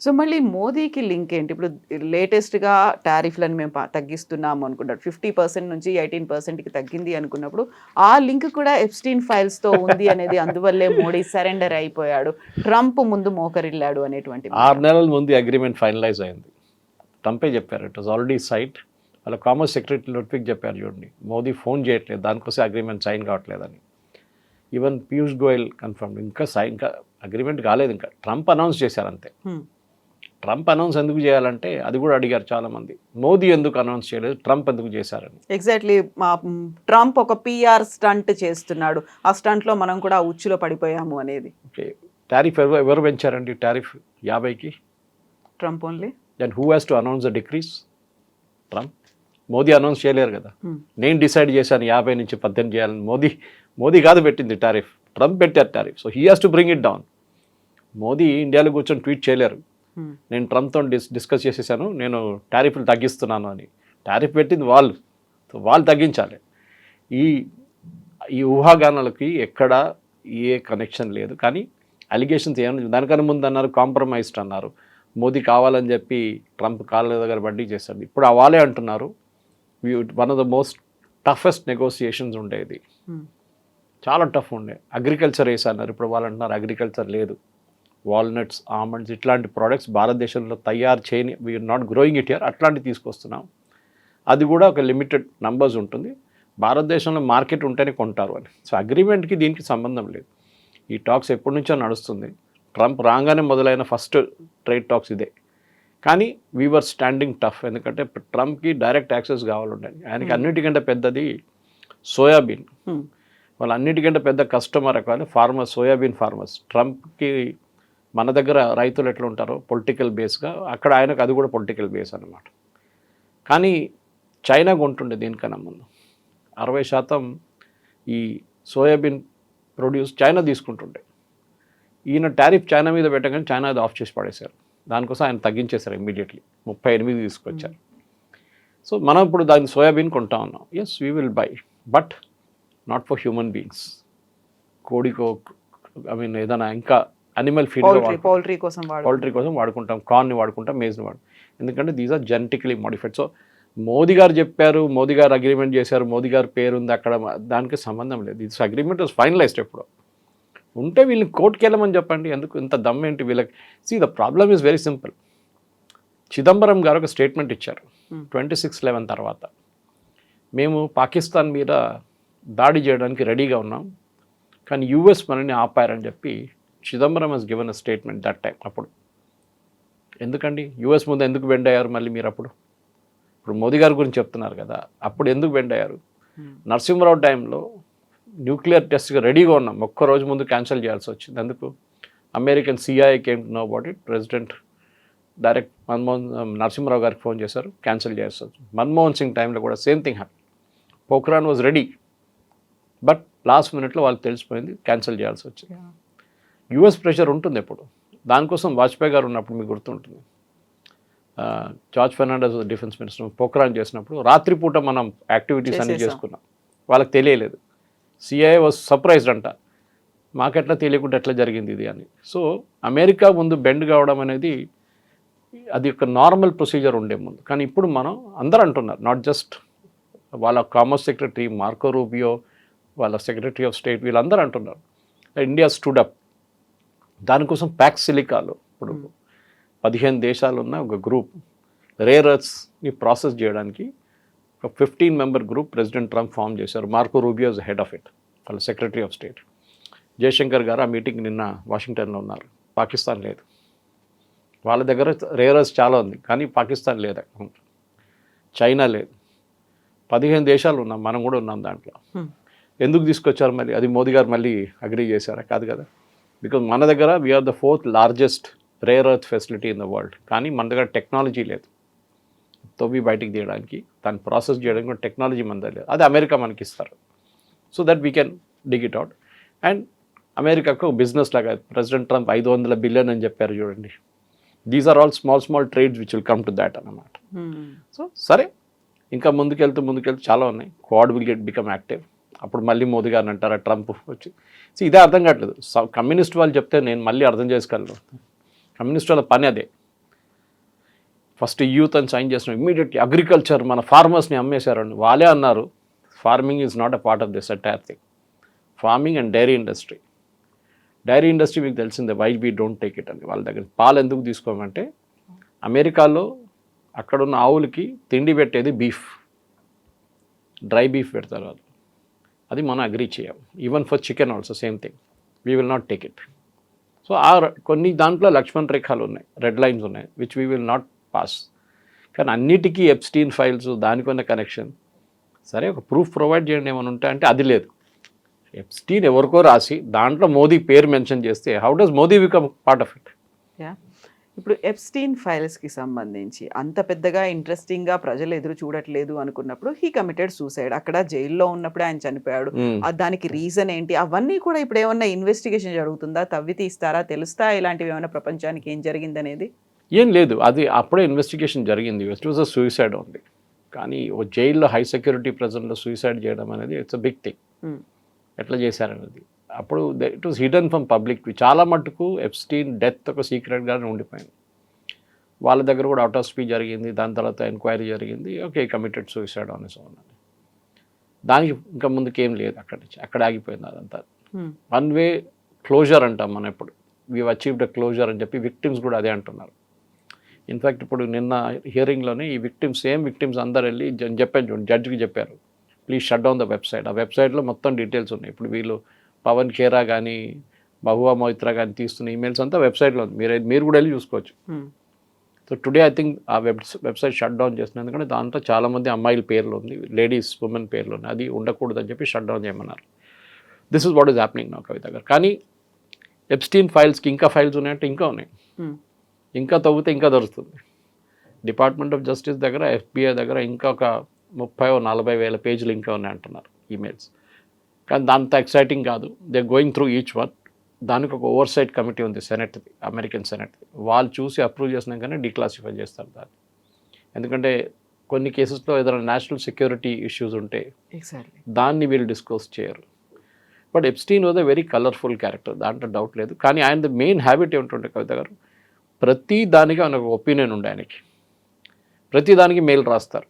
B: సో మళ్ళీ మోదీకి లింక్ ఏంటి? ఇప్పుడు లేటెస్ట్గా టారిఫ్లను మేము తగ్గిస్తున్నాము అనుకున్నాడు, 50% నుంచి 18%కి తగ్గింది అనుకున్నప్పుడు ఆ లింక్ కూడా ఎప్స్టీన్ ఫైల్స్తో ఉంది అనేది, అందువల్లే మోడీ సరెండర్ అయిపోయాడు, ట్రంప్ ముందు మోకరిల్లాడు అనేటువంటి.
C: 6 నెలల ముందు అగ్రిమెంట్ ఫైనలైజ్ అయింది. ట్రంపే చెప్పారు, ఇట్ వాజ్ ఆల్రెడీ సైట్. వాళ్ళ కామర్స్ సెక్రటరీ లుట్విక్ చెప్పారు, చూడండి మోదీ ఫోన్ చేయట్లేదు, దానికోసం అగ్రిమెంట్ సైన్ కావట్లేదని. ఈవెన్ పీయూష్ గోయల్ కన్ఫర్మ్, ఇంకా అగ్రిమెంట్ కాలేదు, ఇంకా ట్రంప్ అనౌన్స్ చేశారు అంతే. ట్రంప్ అనౌన్స్ ఎందుకు చేయాలంటే అది కూడా అడిగారు చాలామంది, మోదీ ఎందుకు అనౌన్స్ చేయలేదు, ట్రంప్ ఎందుకు చేశారని.
B: ఎగ్జాక్ట్లీ, ట్రంప్ ఒక పిఆర్ స్టంట్ చేస్తున్నాడు, ఆ స్టంట్లో మనం కూడా ఉచ్చులో పడిపోయాము అనేది.
C: ఓకే, టారిఫ్ ఎవరు పెంచారండి? టారిఫ్ 50కి
B: Trump only.
C: Then who has to announce the decrease? Trump. Modi announce చేయలేరు కదా, నేను డిసైడ్ చేశాను 50 నుంచి 18 చేయాలని. మోదీ కాదు పెట్టింది టారిఫ్, ట్రంప్ పెట్టారు tariff. So he has to bring it down. Modi ఇండియాలో కూర్చొని ట్వీట్ చేయలేరు, నేను ట్రంప్తో డిస్కస్ చేసేసాను, నేను టారిఫ్లు తగ్గిస్తున్నాను అని. టారిఫ్ పెట్టింది వాళ్ళు, సో వాళ్ళు తగ్గించాలి. ఈ ఊహాగానాలకి ఎక్కడ ఏ కనెక్షన్ లేదు. కానీ అలిగేషన్స్ ఏమన్నా, దానికన్నా ముందు అన్నారు కాంప్రమైజ్డ్ అన్నారు, మోదీ కావాలని చెప్పి ట్రంప్ కాళ్ళ దగ్గర బండి చేశాడు. ఇప్పుడు వాళ్ళే అంటున్నారు one of the most toughest negotiations ఉండేది, చాలా టఫ్ ఉండే. అగ్రికల్చర్ వేసన్నారు, ఇప్పుడు వాళ్ళు అంటున్నారు అగ్రికల్చర్ లేదు. వాల్నట్స్, ఆల్మండ్స్ ఇట్లాంటి ప్రోడక్ట్స్ భారతదేశంలో తయారు చేయని, we're not growing it here, అట్లాంటివి తీసుకొస్తున్నాం. అది కూడా ఒక లిమిటెడ్ నంబర్స్ ఉంటుంది, భారతదేశంలో మార్కెట్ ఉంటేనే కొంటారు అని. సో అగ్రిమెంట్కి దీనికి సంబంధం లేదు. ఈ టాక్స్ ఎప్పటి నుంచో నడుస్తుంది. ట్రంప్ రాగానే మొదలైన ఫస్ట్ ట్రేడ్ టాక్స్ ఇదే. కానీ వీవర్ స్టాండింగ్ టఫ్, ఎందుకంటే ట్రంప్కి డైరెక్ట్ యాక్సెస్ కావాలండి. ఆయనకి అన్నిటికంటే పెద్దది సోయాబీన్. వాళ్ళు అన్నిటికంటే పెద్ద కస్టమర్ రకాలు ఫార్మర్స్, సోయాబీన్ ఫార్మర్స్. ట్రంప్కి మన దగ్గర రైతులు ఎట్లా ఉంటారో పొలిటికల్ బేస్గా, అక్కడ ఆయనకు అది కూడా పొలిటికల్ బేస్ అనమాట. కానీ చైనా కొంటుండే దీనికన్నా ముందు 60% ఈ సోయాబీన్ ప్రొడ్యూస్ చైనా తీసుకుంటుండే. ఈయన టారిఫ్ చైనా మీద పెట్టగానే చైనా అది ఆఫ్ చేసి పడేశారు. దానికోసం ఆయన తగ్గించేశారు ఇమ్మీడియట్లీ, 38 తీసుకొచ్చారు. సో మనం ఇప్పుడు దాని సోయాబీన్ కొంటా ఉన్నాం. Yes we will buy, but not for human beings. కోడికో ఏదైనా ఇంకా అనిమల్ ఫీడ్,
B: పౌల్ట్రీ కోసం
C: వాడుకుంటాం, కార్న్ని వాడుకుంటాం, మేజ్ని ఎందుకంటే these are genetically modified. So Modi garu చెప్పారు, మోదీ గారు అగ్రిమెంట్ చేశారు, మోదీ గారు పేరు ఉంది అక్కడ, దానికి సంబంధం లేదు. This agreement was finalised. ఎప్పుడు ఉంటే వీళ్ళని కోర్టుకి వెళ్ళమని చెప్పండి, ఎందుకు ఇంత దమ్ ఏంటి వీళ్ళకి? See the problem is very simple. Chidambaram గారు ఒక స్టేట్మెంట్ ఇచ్చారు 26/11 తర్వాత, మేము పాకిస్తాన్ మీద దాడి చేయడానికి రెడీగా ఉన్నాం, కానీ యూఎస్ మనని ఆపారని చెప్పి Chidambaram has given a statement that time. అప్పుడు ఎందుకండి యూఎస్ ముందు ఎందుకు బెండ్ అయ్యారు మళ్ళీ మీరు? అప్పుడు ఇప్పుడు మోదీ గారి గురించి చెప్తున్నారు కదా, అప్పుడు ఎందుకు బెండ్ అయ్యారు? నరసింహరావు టైంలో న్యూక్లియర్ టెస్ట్గా రెడీగా ఉన్నాం, ఒక్కరోజు ముందు క్యాన్సిల్ చేయాల్సి వచ్చింది. ఎందుకు? American CIA came to know about it. President direct Narasimha Rao గారికి ఫోన్ చేశారు, క్యాన్సిల్ చేయాల్సి వచ్చింది. మన్మోహన్ సింగ్ టైంలో కూడా same thing happy. Pokhran was ready, but last మినిట్లో వాళ్ళకి తెలిసిపోయింది, క్యాన్సిల్ చేయాల్సి వచ్చింది. యూఎస్ ప్రెషర్ ఉంటుంది ఎప్పుడు. దానికోసం వాజ్పేయి గారు ఉన్నప్పుడు మీకు గుర్తుంటుంది, George Fernandes defence minister, Pokhran చేసినప్పుడు రాత్రిపూట మనం యాక్టివిటీస్ అన్నీ చేసుకున్నాం, వాళ్ళకి తెలియలేదు. సిఐఏ వాజ్ సర్ప్రైజ్డ్ అంట, మాకెట్లా తెలియకుండా ఎట్లా జరిగింది ఇది అని. సో అమెరికా ముందు బెండ్ కావడం అనేది అది ఒక నార్మల్ ప్రొసీజర్ ఉండే ముందు. కానీ ఇప్పుడు మనం అందరూ అంటున్నారు, నాట్ జస్ట్ వాళ్ళ కామర్స్ సెక్రటరీ మార్కో రూబియో, వాళ్ళ సెక్రటరీ ఆఫ్ స్టేట్, వీళ్ళందరూ అంటున్నారు ఇండియా స్టూడ్ అప్. దానికోసం ప్యాక్స్ సిలికాలో ఇప్పుడు 15 దేశాలు ఉన్న ఒక గ్రూప్ రేర్ ఎర్త్స్ని ప్రాసెస్ చేయడానికి ఒక 15 member group president Trump form చేశారు. Marco Rubio is head of it, వాళ్ళ secretary of state. Jaishankar garu ఆ మీటింగ్ నిన్న వాషింగ్టన్లో ఉన్నారు. పాకిస్తాన్ లేదు, వాళ్ళ దగ్గర రేర్ ఎర్త్స్ చాలా ఉంది, కానీ పాకిస్తాన్ లేదు, చైనా లేదు. 15 దేశాలు ఉన్నాం, మనం కూడా ఉన్నాం దాంట్లో. ఎందుకు తీసుకొచ్చారు మరి? అది మోదీ గారు మళ్ళీ అగ్రీ చేశారా? కాదు కదా. బికాజ్ మన దగ్గర we're the 4th largest rare earth facility in the world, కానీ మన దగ్గర టెక్నాలజీ లేదు. తవ్వి బయటికి తీయడానికి, దాన్ని ప్రాసెస్ చేయడానికి కూడా టెక్నాలజీ మన దగ్గర లేదు. అది అమెరికా మనకి ఇస్తారు, so that we can dig it out. And అమెరికాకు బిజినెస్ లాగా ప్రెసిడెంట్ ట్రంప్ 500 బిలియన్ అని చెప్పారు చూడండి. These are all small trades which will come to that అన్నమాట. సో సరే, ఇంకా ముందుకెళ్తూ చాలా ఉన్నాయి. Quad will become active. అప్పుడు మళ్ళీ మోదీ గారిని అంటారా ట్రంప్ వచ్చి? సో ఇదే అర్థం కావట్లేదు. కమ్యూనిస్ట్ వాళ్ళు చెప్తే నేను మళ్ళీ అర్థం చేసుకోగలను. కమ్యూనిస్ట్ వాళ్ళ పని అదే. ఫస్ట్ యూత్ అని సైన్ చేసిన ఇమ్మీడియట్లీ అగ్రికల్చర్, మన ఫార్మర్స్ని అమ్మేశారండి. వాళ్ళే అన్నారు farming is not a part of this entire thing. Farming and dairy industry మీకు తెలిసిందే, why we don't take it అని. వాళ్ళ దగ్గర పాలు ఎందుకు తీసుకోమంటే, అమెరికాలో అక్కడున్న ఆవులకి తిండి పెట్టేది బీఫ్, డ్రై బీఫ్ పెడతారు వాళ్ళు. అది మనం అగ్రీ చేయం. Even for chicken also same thing, we will not take it. So కొన్ని దాంట్లో లక్ష్మణ్ రేఖలు ఉన్నాయి, రెడ్ లైన్స్ ఉన్నాయి, which we will not pass. కానీ అన్నిటికీ ఎప్స్టీన్ ఫైల్స్, దానికున్న కనెక్షన్. సరే, ఒక ప్రూఫ్ ప్రొవైడ్ చేయండి ఏమైనా ఉంటే అంటే అది లేదు. ఎప్స్టీన్ ఎవరికో రాసి దాంట్లో మోదీ పేరు మెన్షన్ చేస్తే how does Modi become part of it?
B: ఇప్పుడు ఎప్స్టీన్ ఫైల్స్కి సంబంధించి అంత పెద్దగా ఇంట్రెస్టింగ్గా ప్రజలు ఎదురు చూడట్లేదు అనుకున్నప్పుడు హీ కమిటెడ్ సూసైడ్. అక్కడ జైల్లో ఉన్నప్పుడే ఆయన చనిపోయాడు. దానికి రీజన్ ఏంటి అవన్నీ కూడా ఇప్పుడు ఏమన్నా ఇన్వెస్టిగేషన్ జరుగుతుందా, తవ్వి తీస్తారా, తెలుస్తా ఇలాంటివి ఏమైనా ప్రపంచానికి ఏం జరిగిందనేది?
C: ఏం లేదు, అది అప్పుడే ఇన్వెస్టిగేషన్ జరిగింది. It was a suicide only. కానీ ఓ జైల్లో హై సెక్యూరిటీ ప్రెజెంట్లో సూసైడ్ చేయడం అనేది ఇట్స్ అ బిగ్ థింగ్. ఎట్లా చేశారనేది అప్పుడు it was hidden from public. చాలా మటుకు ఎప్స్టీన్ డెత్ ఒక సీక్రెట్గానే ఉండిపోయింది. వాళ్ళ దగ్గర కూడా అవుట్ ఆఫ్ స్పీచ్ జరిగింది, దాని తర్వాత ఎంక్వైరీ జరిగింది. ఓకే, కమిటెడ్ సూసైడ్ అనేసి ఉన్నది. దానికి ఇంకా ముందుకు ఏం లేదు, అక్కడ ఆగిపోయింది అదంతా. వన్ వే క్లోజర్ అంటాం మనం. ఇప్పుడు వీ అచీవ్డ్ అ క్లోజర్ అని చెప్పి విక్టిమ్స్ కూడా అదే అంటున్నారు. ఇన్ఫ్యాక్ట్ ఇప్పుడు నిన్న హియరింగ్లోనే ఈ సేమ్ విక్టిమ్స్ అందరు వెళ్ళి చెప్పాను చూడండి, జడ్జికి చెప్పారు, please shut down the website. ఆ వెబ్సైట్లో మొత్తం డీటెయిల్స్ ఉన్నాయి. ఇప్పుడు వీళ్ళు పవన్ ఖేరా కానీ మహువా మొయిత్రా కానీ తీస్తున్న ఈమెయిల్స్ అంతా వెబ్సైట్లో ఉంది, మీరు కూడా వెళ్ళి చూసుకోవచ్చు. సో టుడే ఐ థింక్ ఆ వెబ్సైట్ షట్ డౌన్ చేస్తున్నారు. ఎందుకంటే దాంట్లో చాలామంది అమ్మాయిల పేర్లు ఉంది, లేడీస్ ఉమెన్ పేర్లు ఉన్నాయి. అది ఉండకూడదని చెప్పి షట్ డౌన్ చేయమన్నారు. This is what is happening నా కవిత గారు. కానీ ఎప్స్టీన్ ఫైల్స్కి ఇంకా ఫైల్స్ ఉన్నాయంటే ఇంకా ఉన్నాయి. ఇంకా తవ్వితే ఇంకా దొరుకుతుంది. డిపార్ట్మెంట్ ఆఫ్ జస్టిస్ దగ్గర, FBI దగ్గర ఇంకా ఒక 30-40 వేల పేజీలు ఇంకా ఉన్నాయి అంటున్నారు ఈమెయిల్స్. కానీ దాంతో ఎక్సైటింగ్ కాదు. They going through each one. దానికి ఒక ఓవర్సైట్ కమిటీ ఉంది, సెనెట్ది, అమెరికన్ సెనెట్ది. వాళ్ళు చూసి అప్రూవ్ చేసినాకనే డీక్లాసిఫై చేస్తారు దాన్ని. ఎందుకంటే కొన్ని కేసెస్లో ఏదైనా నేషనల్ సెక్యూరిటీ ఇష్యూస్ ఉంటే దాన్ని వీళ్ళు డిస్క్లోజ్ చేయరు. But Epstein was a very colourful character, దాంట్లో డౌట్ లేదు. కానీ ఆయన మెయిన్ హ్యాబిట్ ఏమిటంటే కవిత గారు, ప్రతి దానికి ఆయన ఒక ఒపీనియన్ ఉండే. ఆయనకి ప్రతి దానికి మెయిల్ రాస్తారు.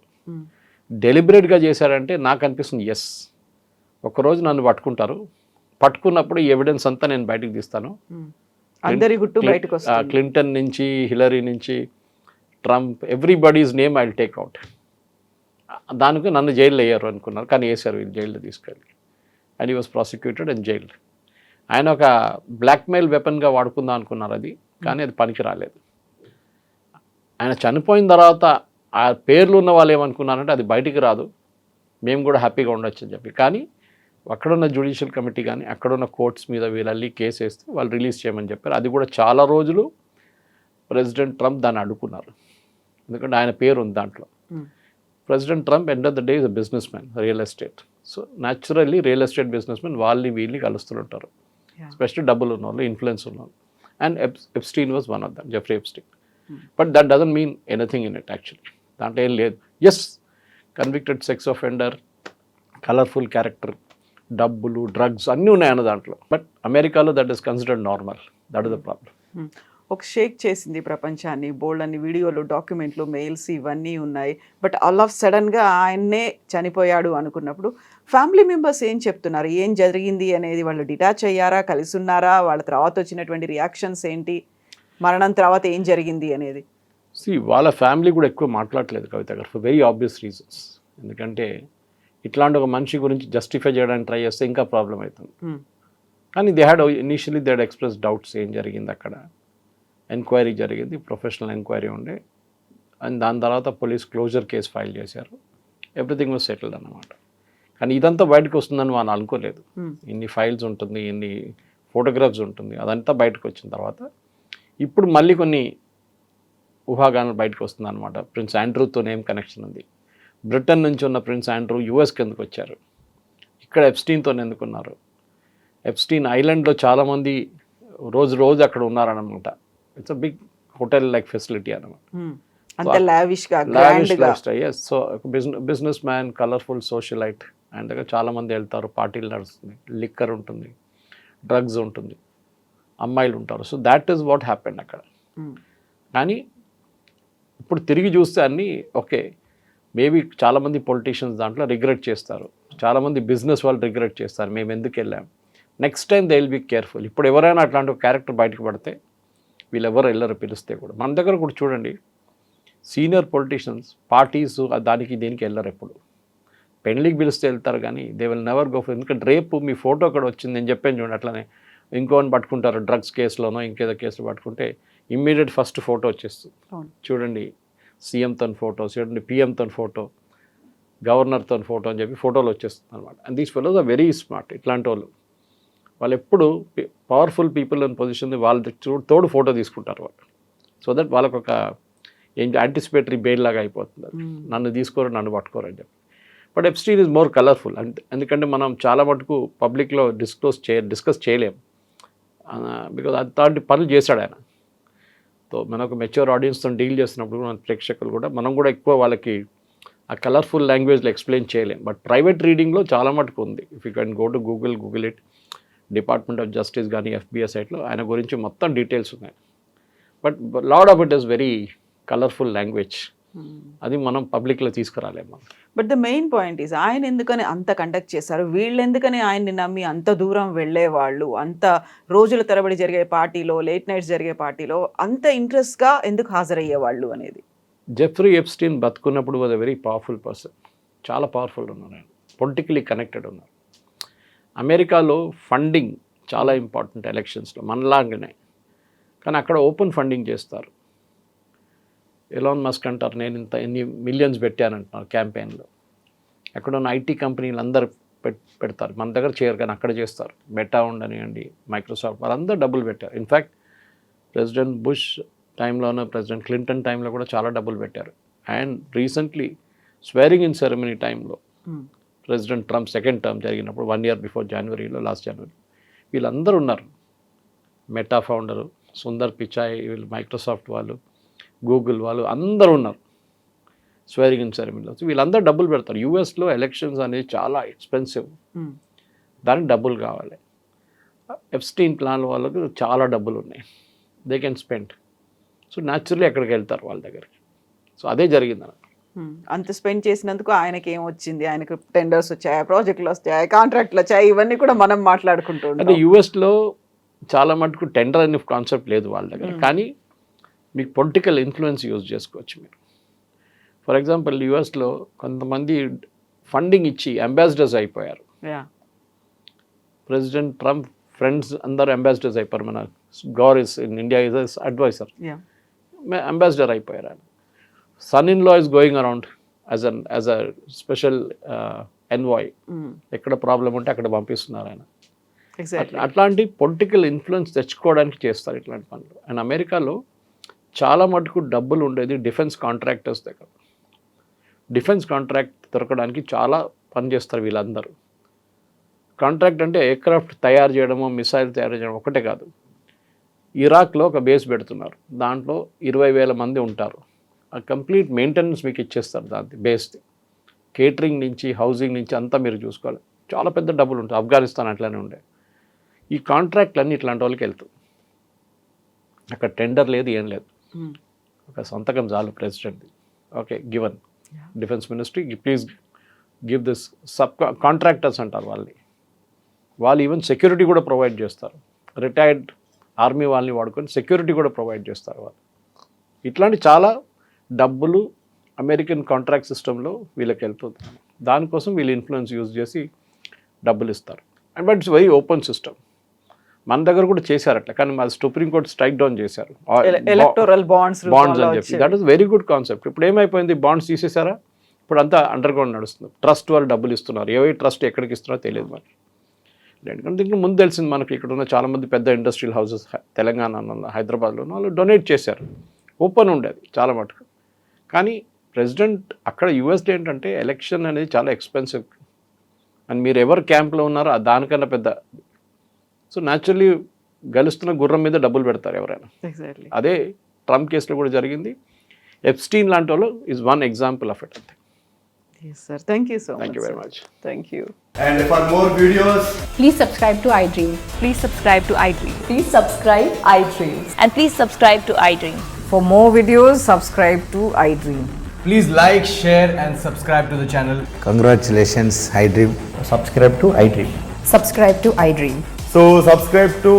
C: డెలిబరేట్గా చేశారంటే నాకు అనిపిస్తుంది ఎస్. ఒకరోజు నన్ను పట్టుకున్నప్పుడు ఈ ఎవిడెన్స్ అంతా నేను బయటకు తీస్తాను.
B: అందరి గుట్టు బయటకు వస్తుంది.
C: క్లింటన్ నుంచి, హిలరీ నుంచి, Trump, everybody's name I will take out. దానికి నన్ను జైల్లో వేయరు అనుకున్నారు, కానీ వేశారు వీళ్ళు జైల్లో తీసుకెళ్ళి. And he was prosecuted and jailed. ఆయన ఒక బ్లాక్మెయిల్ వెపన్గా వాడుకుందాం అనుకున్నారు అది, కానీ అది పనికి రాలేదు. ఆయన చనిపోయిన తర్వాత ఆ పేర్లు ఉన్న వాళ్ళు ఏమనుకున్నారంటే అది బయటికి రాదు, మేము కూడా హ్యాపీగా ఉండొచ్చు అని చెప్పి. కానీ అక్కడున్న జ్యుడిషియల్ కమిటీ కానీ అక్కడున్న కోర్ట్స్ మీద వీళ్ళల్లి కేసు వేస్తే వాళ్ళు రిలీజ్ చేయమని చెప్పారు. అది కూడా చాలా రోజులు ప్రెసిడెంట్ ట్రంప్ దాన్ని అడ్డుకున్నారు, ఎందుకంటే ఆయన పేరు ఉంది దాంట్లో. President Trump end of the day is a business man, real estate. So naturally real estate business man వీళ్ళని కలుస్తుంటారు, స్పెషల్లీ డబ్బులు ఉన్నవాళ్ళు, ఇన్ఫ్లుయెన్స్ ఉన్నవాళ్ళు. And Epstein was one of them, Jeffrey Epstein. But that doesn't mean anything in it actually. దాంట్లో ఏం లేదు. Yes, convicted sex offender, colourful character, డబ్బులు, drugs అన్నీ ఉన్నాయన్న దాంట్లో. బట్ అమెరికాలో that is considered normal. That is the problem.
B: ఒక షేక్ చేసింది ప్రపంచాన్ని, బోల్డ్ అన్ని వీడియోలు, డాక్యుమెంట్లు, మెయిల్స్ ఇవన్నీ ఉన్నాయి. బట్ ఆల్ ఆఫ్ సడన్గా ఆయన్నే చనిపోయాడు అనుకున్నప్పుడు ఫ్యామిలీ మెంబర్స్ ఏం చెప్తున్నారు, ఏం జరిగింది అనేది? వాళ్ళు డిటాచ్ అయ్యారా, కలిసి ఉన్నారా, వాళ్ళ తర్వాత వచ్చినటువంటి రియాక్షన్స్ ఏంటి, మరణం తర్వాత ఏం జరిగింది అనేది?
C: వాళ్ళ ఫ్యామిలీ కూడా ఎక్కువ మాట్లాడలేదు కవిత గారు, ఫర్ వెరీ ఆబ్వియస్ రీజన్స్. ఎందుకంటే ఇట్లాంటి ఒక మనిషి గురించి జస్టిఫై చేయడానికి ట్రై చేస్తే ఇంకా ప్రాబ్లం అవుతుంది. కానీ they had initially they had express doubts, ఏం జరిగింది అక్కడ. ఎంక్వైరీ జరిగింది, ప్రొఫెషనల్ ఎంక్వైరీ ఉండే. అండ్ దాని తర్వాత పోలీస్ క్లోజర్ కేసు ఫైల్ చేశారు. ఎవ్రీథింగ్ వాజ్ సెటిల్డ్ అన్నమాట. కానీ ఇదంతా బయటకు వస్తుందని మనం అనుకోలేదు. ఇన్ని ఫైల్స్ ఉంటుంది, ఇన్ని ఫోటోగ్రాఫ్స్ ఉంటుంది, అదంతా బయటకు వచ్చిన తర్వాత ఇప్పుడు మళ్ళీ కొన్ని ఊహాగానాలు బయటకు వస్తుంది అనమాట. ప్రిన్స్ ఆండ్రూతో ఏం కనెక్షన్ ఉంది, బ్రిటన్ నుంచి ఉన్న ప్రిన్స్ ఆండ్రూ యూఎస్కి ఎందుకు వచ్చారు, ఇక్కడ ఎప్స్టీన్తో ఎందుకున్నారు, ఎప్స్టీన్ ఐలాండ్లో చాలామంది రోజు అక్కడ ఉన్నారనమాట. It's a big hotel like facility అనమాట. So business man, colourful socialite, ఆయన దగ్గర చాలామంది వెళ్తారు, పార్టీలు నడుస్తుంది, లిక్కర్ ఉంటుంది, డ్రగ్స్ ఉంటుంది, అమ్మాయిలు ఉంటారు. So that is what happened అక్కడ. కానీ ఇప్పుడు తిరిగి చూస్తే అన్నీ ఓకే, మేబీ చాలామంది పొలిటీషియన్స్ దాంట్లో రిగ్రెట్ చేస్తారు, చాలామంది బిజినెస్ వాళ్ళు రిగ్రెట్ చేస్తారు, మేము ఎందుకు వెళ్ళాం. Next time they will be careful. ఇప్పుడు ఎవరైనా అట్లాంటి ఒక క్యారెక్టర్ బయటకు పడితే వీళ్ళు ఎవరు వెళ్ళరు, పిలిస్తే కూడా. మన దగ్గర కూడా చూడండి, సీనియర్ పొలిటీషియన్స్ పార్టీస్ దానికి దీనికి వెళ్ళరు. ఎప్పుడు పెళ్ళికి పిలిస్తే వెళ్తారు, కానీ they will never go for. ఎందుకంటే రేపు మీ ఫోటో అక్కడ వచ్చింది, నేను చెప్పాను చూడండి, అట్లనే ఇంకోని పట్టుకుంటారు, డ్రగ్స్ కేసులోనో ఇంకేదో కేసులో పట్టుకుంటే ఇమ్మీడియట్ ఫస్ట్ ఫోటో వచ్చేస్తుంది. చూడండి, సీఎంతో ఫోటో, చూడండి పిఎంతో ఫోటో, గవర్నర్తో ఫోటో అని చెప్పి ఫోటోలు వచ్చేస్తుంది అనమాట. And these fellows are very smart. ఇట్లాంటి వాళ్ళు ఎప్పుడు పవర్ఫుల్ పీపుల్ ఇన్ పొజిషన్ వాళ్ళ తోడు ఫోటో తీసుకుంటారు వాళ్ళు. సో దట్ వాళ్ళకు ఒక ఏంటి యాంటిసిపేటరీ బెయిల్ లాగా అయిపోతుంది అది. నన్ను తీసుకోరు, నన్ను పట్టుకోరు అని చెప్పి. But Epstein is more colourful అంటే, ఎందుకంటే మనం చాలా మటుకు పబ్లిక్లో డిస్కస్ చేయలేం, బికాజ్ అలాంటి పనులు చేశాడు ఆయన. సో మనకు మెచ్యూర్ ఆడియన్స్తో డీల్ చేస్తున్నప్పుడు మన ప్రేక్షకులు కూడా మనం కూడా ఎక్కువ వాళ్ళకి ఆ కలర్ఫుల్ లాంగ్వేజ్లో ఎక్స్ప్లెయిన్ చేయలేం. బట్ ప్రైవేట్ రీడింగ్లో చాలా మటుకు ఉంది. If you can go to Google it, department of justice కానీ FBI సైట్లో ఆయన గురించి మొత్తం డీటెయిల్స్ ఉన్నాయి. But lot of it is very colourful language. అది మనం పబ్లిక్లో తీసుకురాలేము.
B: But the main point is ఆయన ఎందుకని అంత కండక్ట్ చేశారు, వీళ్ళు ఎందుకని ఆయన్ని నమ్మి అంత దూరం వెళ్ళేవాళ్ళు, అంత రోజుల తరబడి జరిగే పార్టీలో, లేట్ నైట్స్ జరిగే పార్టీలో అంత ఇంట్రెస్ట్గా ఎందుకు హాజరయ్యేవాళ్ళు అనేది.
C: జెఫ్రీ ఎప్స్టీన్ బతుకున్నప్పుడు was a very powerful person. చాలా పవర్ఫుల్ ఉన్నారు ఆయన, పొలిటికలీ కనెక్టెడ్ ఉన్నారు. అమెరికాలో ఫండింగ్ చాలా ఇంపార్టెంట్ ఎలక్షన్స్లో, మనలాగానే. కానీ అక్కడ ఓపెన్ ఫండింగ్ చేస్తారు. ఎలాన్ మస్క్ అంటారు, నేను ఎన్ని మిలియన్స్ పెట్టానంటున్నారు క్యాంపెయిన్లో. అక్కడ ఉన్న IT కంపెనీలు అందరు పెడతారు, మన దగ్గర చేయరు కానీ అక్కడ చేస్తారు. మెటా ఉండనివ్వండి, మైక్రోసాఫ్ట్, వాళ్ళందరూ డబ్బులు పెట్టారు. ఇన్ఫ్యాక్ట్ ప్రెసిడెంట్ బుష్ టైంలోనూ, ప్రెసిడెంట్ క్లింటన్ టైంలో కూడా చాలా డబ్బులు పెట్టారు. And recently swearing in ceremony టైంలో ప్రెసిడెంట్ ట్రంప్ సెకండ్ టర్మ్ జరిగినప్పుడు 1 year బిఫోర్ లాస్ట్ జనవరి వీళ్ళందరూ ఉన్నారు. మెటా ఫౌండరు సుందర్ పిచాయ్, వీళ్ళు మైక్రోసాఫ్ట్ వాళ్ళు, గూగుల్ వాళ్ళు అందరూ ఉన్నారు స్వేరింగ్ ఇన్ సెరమనీలో. వీళ్ళందరూ డబ్బులు పెడతారు. యూఎస్లో ఎలక్షన్స్ అనేది చాలా ఎక్స్పెన్సివ్, దానికి డబ్బులు కావాలి. ఎప్స్టీన్ ప్లాన్ వాళ్ళకు చాలా డబ్బులు ఉన్నాయి, they can spend. So naturally ఎక్కడికి వెళ్తారు వాళ్ళ దగ్గరికి. సో అదే జరిగింది అన్నమాట.
B: అంత స్పెండ్ చేసినందుకు ఆయనకి ఏమొచ్చింది, ఆయనకు టెండర్స్ వచ్చాయి, ప్రాజెక్టులు వచ్చాయి, కాంట్రాక్ట్లు వచ్చాయి, ఇవన్నీ కూడా మనం మాట్లాడుకుంటూ
C: అంటే యూఎస్లో చాలా మటుకు టెండర్ అనే కాన్సెప్ట్ లేదు వాళ్ళ దగ్గర. కానీ మీకు పొలిటికల్ ఇన్ఫ్లుయెన్స్ యూజ్ చేసుకోవచ్చు మీరు. ఫర్ ఎగ్జాంపుల్ యూఎస్లో కొంతమంది ఫండింగ్ ఇచ్చి అంబాసిడర్స్ అయిపోయారు. ప్రెసిడెంట్ ట్రంప్ ఫ్రెండ్స్ అందరూ అంబాసిడర్స్ అయిపోయారు. మన Gor is in India is adviser, ambassador అయిపోయారు ఆయన. Son in law is going around as a special envoy. ఎక్కడ ప్రాబ్లం ఉంటే అక్కడ పంపిస్తున్నారు ఆయన. అట్లాంటి పొలిటికల్ ఇన్ఫ్లుయెన్స్ తెచ్చుకోవడానికి చేస్తారు ఇట్లాంటి పనులు. అండ్ అమెరికాలో చాలా మటుకు డబ్బులు ఉండేది డిఫెన్స్ కాంట్రాక్టర్స్ దగ్గర. డిఫెన్స్ కాంట్రాక్ట్ దొరకడానికి చాలా పని చేస్తారు వీళ్ళందరూ. కాంట్రాక్ట్ అంటే ఎయిర్క్రాఫ్ట్ తయారు చేయడము, మిసైల్ తయారు చేయడం ఒకటే కాదు. ఇరాక్లో ఒక బేస్ పెడుతున్నారు, దాంట్లో 20,000 మంది ఉంటారు. ఆ కంప్లీట్ మెయింటెనెన్స్ మీకు ఇచ్చేస్తారు దాని బేస్ది. కేటరింగ్ నుంచి, హౌసింగ్ నుంచి అంతా మీరు చూసుకోవాలి. చాలా పెద్ద డబ్బులు ఉంటాయి. ఆఫ్ఘనిస్తాన్ అట్లానే ఉండే. ఈ కాంట్రాక్ట్లన్నీ ఇట్లాంటి వాళ్ళకి వెళ్తాయి. అక్కడ టెండర్ లేదు, ఏం లేదు, ఒక సంతకం చాలు ప్రెసిడెంట్ది. Okay, given defence ministry, please give this sub contractors అంటారు వాళ్ళని. వాళ్ళు ఈవెన్ సెక్యూరిటీ కూడా ప్రొవైడ్ చేస్తారు. రిటైర్డ్ ఆర్మీ వాళ్ళని వాడుకొని సెక్యూరిటీ కూడా ప్రొవైడ్ చేస్తారు వాళ్ళు. ఇట్లాంటి చాలా డబ్బులు అమెరికన్ కాంట్రాక్ట్ సిస్టంలో వీళ్ళకి వెళ్తుంది. దానికోసం వీళ్ళు ఇన్ఫ్లుయెన్స్ యూజ్ చేసి డబ్బులు ఇస్తారు. And but it's very open system. మన దగ్గర కూడా చేశారు అట్లా, కానీ మా సుప్రీంకోర్టు స్ట్రైక్ డౌన్ చేశారు
B: ఎలక్టోరల్ బాండ్స్
C: అని చెప్పి. That is very good concept. ఇప్పుడు ఏమైపోయింది, బాండ్స్ తీసేశారా, ఇప్పుడు అంతా అండర్ గ్రౌండ్ నడుస్తుంది. ట్రస్ట్ వాళ్ళు డబ్బులు ఇస్తున్నారు, ఏ ట్రస్ట్ ఎక్కడికి ఇస్తున్నారో తెలియదు మనకి. ఎందుకంటే దీనికి ముందు తెలిసింది మనకి, ఇక్కడ ఉన్న చాలామంది పెద్ద ఇండస్ట్రియల్ హౌసెస్ తెలంగాణలో, హైదరాబాద్లో వాళ్ళు డొనేట్ చేశారు. ఓపెన్ ఉండేది చాలా మటుకు. కానీ ప్రెసిడెంట్ అక్కడ యూఎస్లో ఏంటంటే ఎలక్షన్ అనేది చాలా ఎక్స్పెన్సివ్. అండ్ మీరు ఎవరు క్యాంప్లో ఉన్నారో దానికన్నా పెద్ద. సో న్యాచురల్లీ గెలుస్తున్న గుర్రం మీద డబ్బులు పెడతారు ఎవరైనా. అదే ట్రంప్ కేసులో కూడా జరిగింది. ఎప్స్టీన్ లాంటి వాళ్ళు is one example of it. అంతే.
B: Yes, sir. Thank you so much.
C: Thank you very much.
B: Thank you.
D: And for more videos,
E: Please subscribe to iDream.
F: Please subscribe to iDream.
E: Please subscribe iDream.
F: And please subscribe to iDream.
G: For more videos, subscribe to iDream.
D: please like, share and subscribe to the channel.
H: Congratulations, iDream.
I: Subscribe to iDream.
E: Subscribe to iDream.
D: So subscribe to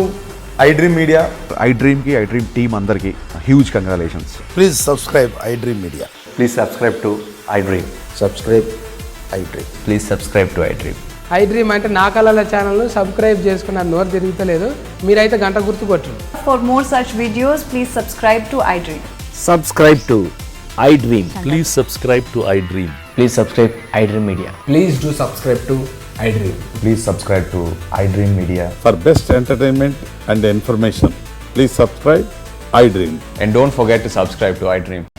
D: iDream Media.
J: iDream team అందరికి huge congratulations.
H: Please subscribe iDream Media.
I: Please subscribe to iDream.
H: Subscribe iDream.
I: Please subscribe to iDream.
K: iDream అంటే నా కళల ఛానల్ను subscribe చేసుకున్న నోరు తిరుగుతలేదు, మీరైతే గంట గుర్తు కొట్టండి.
F: For more such videos, please subscribe to iDream.
H: Subscribe to iDream.
I: Please subscribe to iDream. Please subscribe iDream Media.
D: Please do subscribe to iDream.
H: Please subscribe to iDream Media.
J: For best entertainment and information, please subscribe
H: iDream.
J: And don't forget to subscribe to iDream.